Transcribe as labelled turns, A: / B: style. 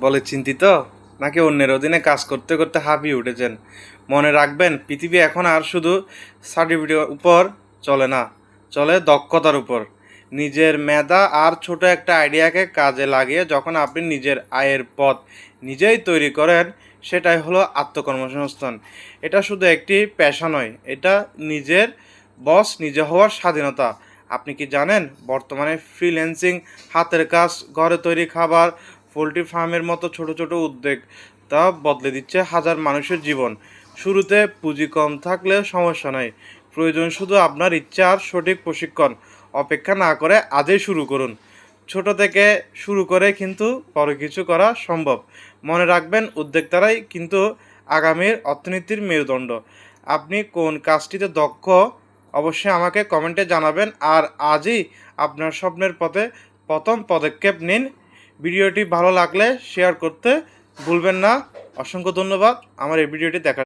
A: বলে চিন্তিত, নাকি অন্যের অধীনে কাজ করতে করতে হাঁপিয়ে উঠেছেন? মনে রাখবেন, পৃথিবী এখন আর শুধু সার্টিফিকেটের উপর চলে না, চলে দক্ষতার উপর। নিজের মেধা আর ছোট একটা আইডিয়াকে কাজে লাগিয়ে যখন আপনি নিজের আয়ের পথ নিজেই তৈরি করেন, সেটাই হলো আত্মকর্মসংস্থান। এটা শুধু একটি পেশা নয়, এটা নিজের বস নিজে হওয়ার স্বাধীনতা। আপনি কি জানেন, বর্তমানে ফ্রিল্যান্সিং, হাতের কাজ, ঘরে তৈরি খাবার, পোলট্রি ফার্মের মতো ছোট ছোট উদ্যোগ তা বদলে দিচ্ছে হাজার মানুষের জীবন। শুরুতে পুঁজি কম থাকলে সমস্যা নাই, প্রয়োজন শুধু আপনার ইচ্ছা আর সঠিক প্রশিক্ষণ। অপেক্ষা না করে আজই শুরু করুন। ছোট থেকে শুরু করে কিন্তু বড় কিছু করা সম্ভব। মনে রাখবেন, উদ্যোক্তারাই কিন্তু আগামীর অর্থনীতির মেরুদণ্ড। আপনি কোন কাজটিতে দক্ষ, অবশ্যই আমাকে কমেন্টে জানাবেন। আর আজই আপনার স্বপ্নের পথে প্রথম পদক্ষেপ নিন। ভিডিওটি ভালো লাগলে শেয়ার করতে ভুলবেন না। অসংখ্য ধন্যবাদ আমার এই ভিডিওটি দেখার